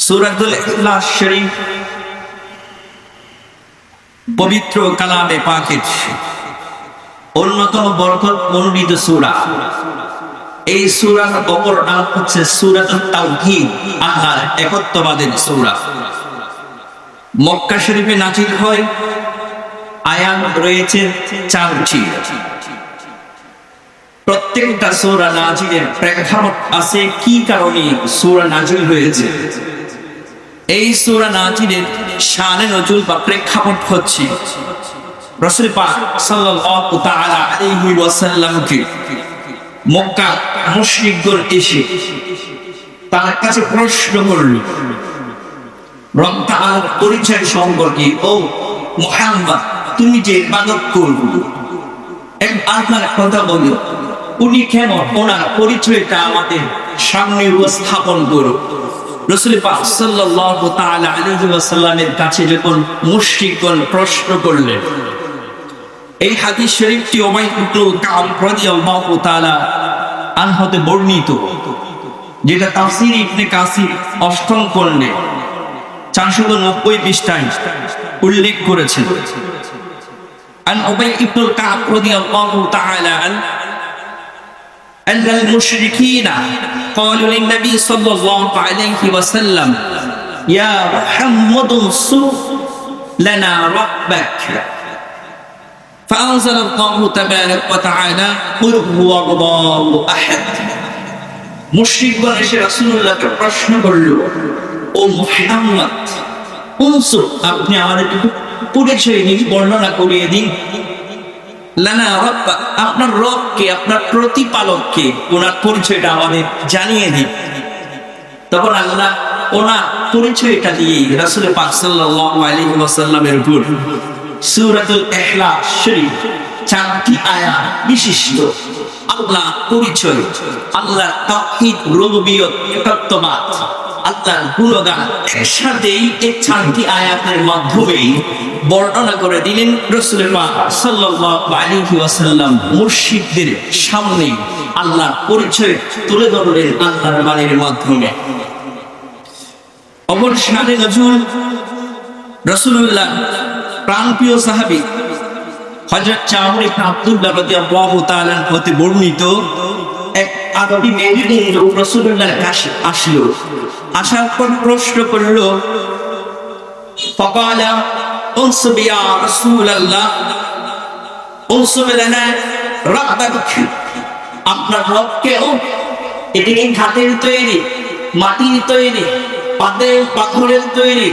সূরাতুল ইখলাস শরীফ পবিত্র কালামে পাকের অন্যতম বরকত মণ্ডিত সূরা। এই সূরার অপর নাম হচ্ছে সূরাতুত তাওহীদ, আল্লাহর একত্ববাদের সূরা। মক্কা শরীফে নাযিল হয়। আয়াত রয়েছে 4টি। প্রত্যেকটা সূরা নাযিলের প্রেক্ষাপট আছে, কি কারণে সূরা নাযিল হয়েছে। এই সূরা নাযিলের শানে নজুল বা প্রেক্ষাপট হচ্ছে রাসূল পাক সাল্লাল্লাহু তাআলা আলাইহি ওয়াসাল্লামকে মক্কা মুশরিকগণ এসে তার কাছে প্রশ্ন করল রব তাআলার পরিচয় সম্পর্কে। ও মুহাম্মদ, তুমি যে ইবাদত করো, এক আল্লাহর কথা বলো, উনি কেমন, ওনার পরিচয়টা আমাদের সামনে উপস্থাপন করো। রাসূল পাক সাল্লাল্লাহু তাআলা আলাইহি ওয়াসাল্লামের কাছে যখন মুশরিকগণ প্রশ্ন করলেন, এই হাদিস শরীফটি উমাইর ইবনে কাব রাদিয়াল্লাহু তাআলা আনহু হতে বর্ণিত, যেটা তাফসীর ইবনে কাসির 8ম খণ্ডে 490 পৃষ্ঠায় উল্লেখ করেছেন। আন উমাইর ইবনে কাব রাদিয়াল্লাহু তাআলা أن المشركين قالوا للنبي صلى الله عليه وسلم يا محمد انصر لنا ربك فأنزل الله تبارك وتعالى قل هو الله أحد। মুশরিকগণ এসে রাসূলুল্লাহকে প্রশ্ন করল, ও মুহাম্মদ, উনসুর, আপনি আমাদেরকে পরিচয় দিন, বর্ণনা করিয়ে দিন। লানা রাব্বা, আপনার রবকে, আপনার প্রতিপালককে, ওনার পরিচয়টা আমাদের জানিয়ে দিন। তখন আল্লাহ ওনার পরিচয়টা দিয়ে রাসূল পাক সাল্লাল্লাহু আলাইহি ওয়াসাল্লামের উপর সূরাতুল ইখলাস শরীফ 4টি আয়াত বিশিষ্ট আল্লাহ পরিচয়, আল্লাহ তাওহীদ, রুবুবিয়ত, একত্ববাদ, আল্লাহর গুণগান একসাথেই এই 4টি আয়াতের মাধ্যমে বর্ণনা করে দিলেন রাসূল পাক সাল্লাল্লাহু আলাইহি ওয়াসাল্লাম। মুশরিকদের সামনে আল্লাহর পরিচয় তুলে ধরলেন আল্লাহর বাণীর মাধ্যমে। অপর শানে নজুল রাসূলুল্লাহ প্রাণপ্রিয় সাহাবী হযরত জাবর ইবনে আব্দুল্লাহ রাদিয়াল্লাহু তাআলা হতে বর্ণিত, এক আরবি মেয়ে রাসূলুল্লাহর কাছে আসলো। আসার পর প্রশ্ন করল, ফাকালা উনসুব ইয়া রাসূলুল্লাহ, উনসুব লানা রাব্বাক, আপনার রবকেও। এটি কি ঘাটের তৈরি, মাটির তৈরি, পাথরের তৈরি,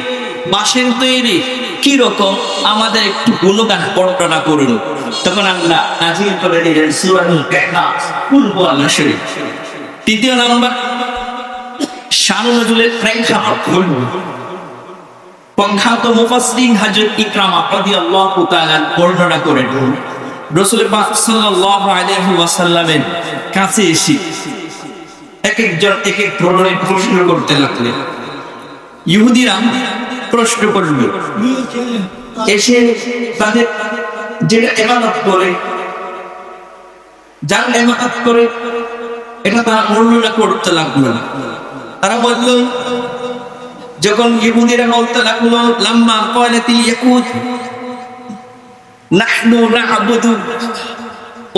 বাঁশের তৈরি, কি রকম, আমাদের একটু গুণগান বর্ণনা করুন। তখন আল্লাহ নাযিল করে দিলেন সূরাতুল ইখলাস, কুল হুয়াল্লাহু শরীফ। তৃতীয় নাম্বার শানে নজুলের প্রেক্ষাপট হল প্রখ্যাত মুফাসসিরিন হযরত ইকরামা রাদিয়াল্লাহু তাআলা বর্ণনা করেন, রাসূল পাক সাল্লাল্লাহু আলাইহি ওয়াসাল্লামের কাছে এসে এক একজন এক এক ধরনের প্রশ্ন করতে লাগলেন। ইহুদিরা প্রশ্ন করল, এসে তাদের যেটা ইবাদত করে, যার ইবাদত করে, এটা তারা বর্ণনা করতে লাগলো। তারা বলল, যখন ইহুদিরা বলতে লাগলো, লাম্মা ক্বালাতিল ইয়াহুদ নাহনু না'বুদু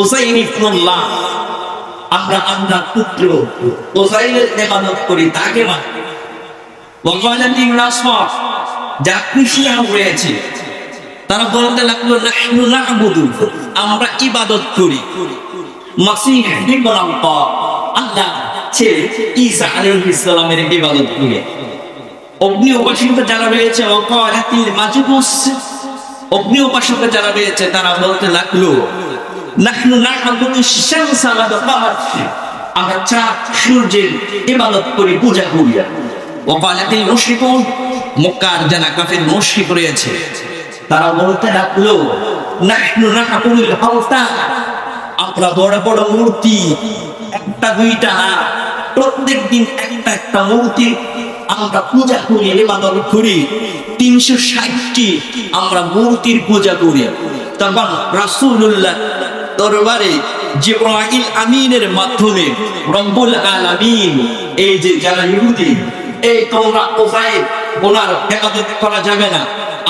উযাইর ইবনুল্লাহ, আমরা আল্লাহর পুত্র উযাইরের ইবাদত করি, তাকে মানি। ওয়া ক্বালাতিন নাসারা, যা খ্রিস্টান রয়েছে, তারা বলতে লাগলো নাহনু না'বুদু, আমরা ইবাদত করি মাসীহ ইবনে আল্লাহ, আল্লাহ ছেলে ঈসা আলাইহিস সালামের ইবাদত করি। অগ্নি উপাসক যারা রয়েছে, ওয়াকালাতিল মাজুস, অগ্নি উপাসক যারা রয়েছে, তারা বলতে লাগলো নাহনু না'বুদু শামসা ওয়াল কমার, আমরা চাঁদ সূর্যের ইবাদত করি, পূজা করি। ওয়াকালাতিল মুশরিকুন, মক্কার যারা কাফির মুশরিক রয়েছে, তারা বলতে লাগলো নাহনু না'বুদুল আওতান, আমরা বড় বড় মূর্তি, একটা দুইটা না, প্রত্যেকদিন একটা একটা মূর্তি আমরা পূজা করি, ইবাদত করি, 360টি আমরা মূর্তির পূজা করি। তখন রাসূলুল্লাহ দরবারে জিবরাইল আমিনের মাধ্যমে রব্বুল আলামিন, এই যে যারা ইহুদি, এই তোমরা উযাইর ওনার ইবাদত করা যাবে না,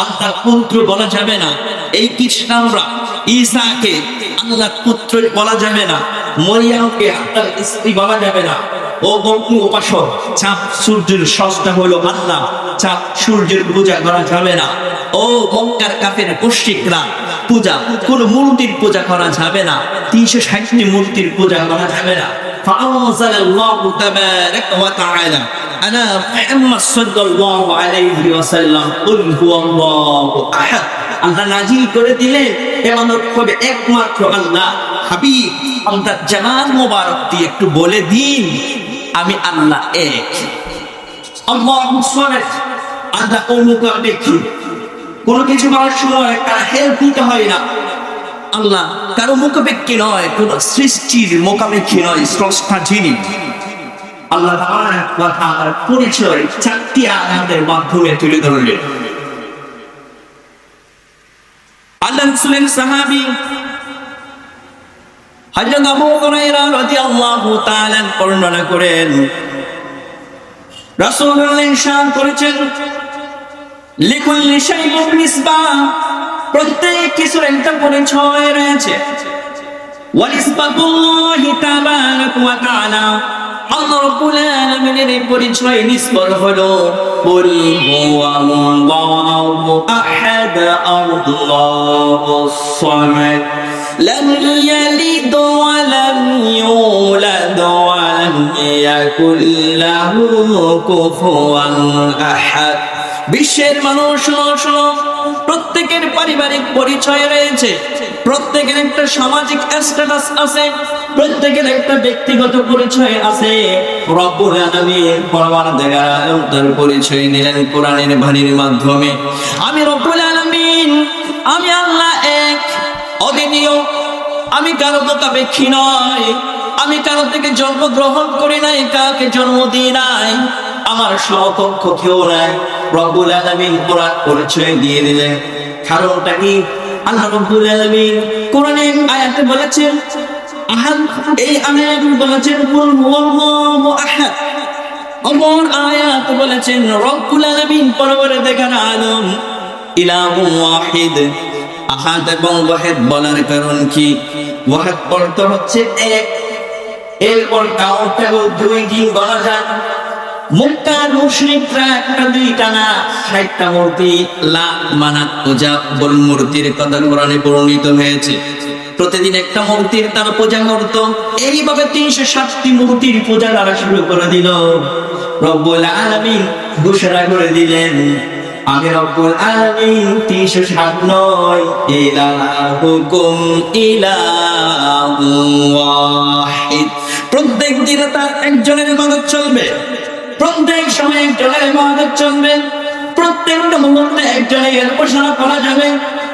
আল্লাহর পুত্র বলা যাবে না, এই খ্রিস্টানরা ঈসাকে আল্লাহর পুত্র বলা যাবে না, মরিয়মকে আল্লাহর স্ত্রী বলা যাবে না। ও গণু উপাসক, চাঁদ সূর্যের স্রষ্টা হলো আল্লাহ, চাঁদ সূর্যের পূজা করা যাবে না। ও মক্কার কাফের মুশরিকরা, পূজা কোন মূর্তির পূজা করা যাবে না, 360টি মূর্তির পূজা করা যাবে না। فأنزل الله تبارك وتعالى على محمد صلى الله عليه وسلم قل هو الله أحد। আল্লাহ নাজিল করে দিলেন ইবাদত করবে একমাত্র আল্লাহ। হাবিব আপনার জানান মোবারক দিয়ে একটু বলে দিন আমি আল্লাহ এক। আল্লাহু সামাদ, আল্লাহ অমুখাপেক্ষী, কোনো কিছু করার সময় তার হেল্প নিতে হয় না। আল্লাহ কারো মুখাপেক্ষী নয়, কোন সৃষ্টির মুখাপেক্ষী নয়, স্রষ্টা যিনি। আল্লাহ তাআলার পরিচয় 4টি আয়াতের মাধ্যমে তুলে ধরলেন। আল্লাহ রাসূলের সাহাবী হযরত আবু হুরায়রা রাদিয়াল্লাহু তাআলা বর্ণনা করেন, রাসূলুল্লাহ ইরশাদ করেছেন, লিকুল্লি শাইইন নিসবা, প্রত্যেক কিছুর একটা পরিচয় রয়েছে। ওয়ালিসবাতুল্লাহি তাবারাক ওয়া তাআলা, আল্লাহ রাব্বুল আলামিনের পরিচয় নিসবত হলো কুল হুয়াল্লাহু আহাদ আল্লাহুস সামাদ লাম ইয়ালিদ ওয়া লাম ইউলাদ ওয়া লাম ইয়াকুল লাহু কুফুয়ান আহাদ। বিশ্বের মানুষ শোনো, প্রত্যেকের পারিবারিক পরিচয় রয়েছে, প্রত্যেকের একটা সামাজিক স্ট্যাটাস আছে, প্রত্যেকের একটা ব্যক্তিগত পরিচয় আছে। রব্বুল আলামিন পরওয়ারদিগার তার পরিচয় নিলেন কোরআনের বাণীর মাধ্যমে। আমি রব্বুল আলামিন, আমি আল্লাহ এক, অদ্বিতীয়, আমি কারো মুখাপেক্ষী নয়, আমি কারো থেকে জন্ম গ্রহণ করি নাই, কাউকে জন্ম দিই নাই, আমার সমকক্ষ কেউ নাই। রব্বুল আলামিন কোরআন পরিচয় দিয়ে দিলেন। কারণটা কি? আল্লাহ রব্বুল আলামিন কোরআনে আয়াতে বলেছেন আহাদ, এই আয়াতে বলেছেন কুল হুয়াল্লাহু আহাদ। অমর আয়াত বলেছেন রব্বুল আলামিন পরওয়ারদিগার আলম ইলাহু ওয়াহিদ। আহাদ এবং ওয়াহিদ বলার কারণ কি? ওয়াহিদ অর্থ হচ্ছে এক, এরপর কাউন্টার 2 বলা যায়। মক্কার মুশরিকরা একটা দুইটা না 60টা মূর্তি লাখ মানাত পূজা বল মূর্তির কথা কোরআনে বর্ণিত হয়েছে। প্রতিদিন একটা মূর্তির তার পূজা করত। এইভাবে 360টি মূর্তির পূজা তারা শুরু করে দিল। রব্বুল আলামিন ঘোষণা করে দিলেন, আমি রব্বুল আলামিন 360 নয়, ইলাহুকুম ইলাহু ওয়াহিদ। প্রত্যেক দিনে তার একজনের ইবাদত চলবে, প্রত্যেক সময় একজনের ইবাদত চলবে, প্রত্যেকটা মুহূর্তে একজনের উপাসনা করা যাবে।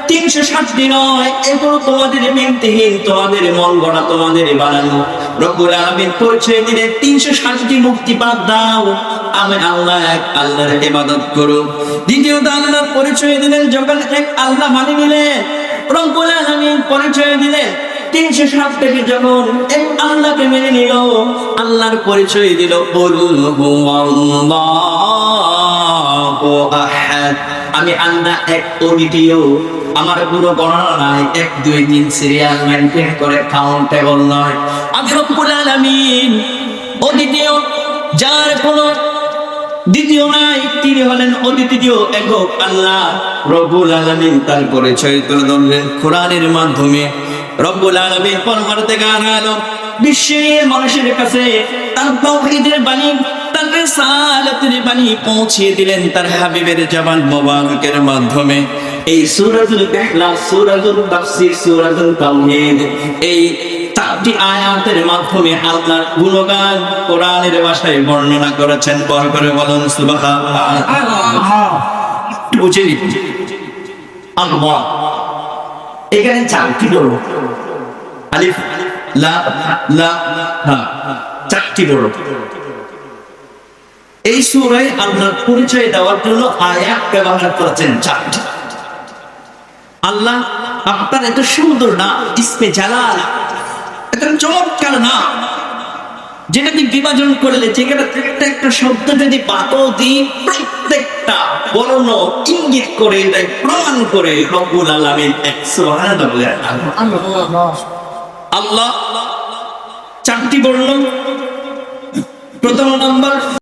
360টি নয়, এগুলো তোমাদের ব্যক্তিহীন, তোমাদের মন গড়া, তোমাদের বানানো। রব্বুল আলামিন পরিচয় দিলে 360টি মুক্তি বাদ দাও, আমি আল্লাহ এক, আল্লাহর ইবাদত করো। দ্বিতীয়ত আল্লাহর পরিচয় দিলেন, যখন এক আল্লাহ মানে নিলেন, রব্বুল আলামিন পরিচয় দিলেন 360 থেকে যখন এক আল্লাহকে মেনে নিল, আল্লাহর পরিচয় দিল কুল হুয়াল্লাহু আহাদ, আমি আল্লাহ এক, অদ্বিতীয়, আমার কোনো গণনা নাই, 1 2 3 সিরিয়াল মেইনটেইন করে কাউন্টেবল নয়। আমি রব্বুল আলামিন অদ্বিতীয়, যার কোনো দ্বিতীয় নাই, তিনি হলেন অদ্বিতীয় একক আল্লাহ। রব্বুল আলামিন তার পরিচয় তুলে ধরলেন কোরআনের মাধ্যমে। রব্বুল আলামিন পরওয়ারদিগার আলম বিশ্বের মানুষের কাছে তার তাওহীদের বাণী, তার রিসালাতের বাণী পৌঁছে দিলেন তার হাবিবের জবান মোবারকের মাধ্যমে। এই সূরাতুল ইখলাস, সূরাতুল তাফসীর, সূরাতুল তাওহীদ, এই 4টি আয়াতের মাধ্যমে আল্লাহর গুণগান কোরআনের ভাষায় বর্ণনা করেছেন। পর করে বলুন সুবহানাল্লাহ। বুঝে নিন আল্লাহ, এখানে 4টি বড় আলিফ লাম লা হা, 4টি বড়। এই সূরায় আল্লাহর পরিচয় দেওয়ার জন্য আয়াত ব্যবহার করেছেন 4টি। আল্লাহ আপনার এত সুন্দর না, ইসমে জালাল, এত চমৎকার না, যেটাকে বিভাজন করলে যেখানে একটা একটা শব্দ যদি বাতও দিই, প্রত্যেকটা বর্ণ ইঙ্গিত করে এটাই প্রমাণ করে রব্বুল আলামিন এক। সুবহানাল্লাহ। আল্লাহ চারটি বর্ণ। প্রথম নাম্বার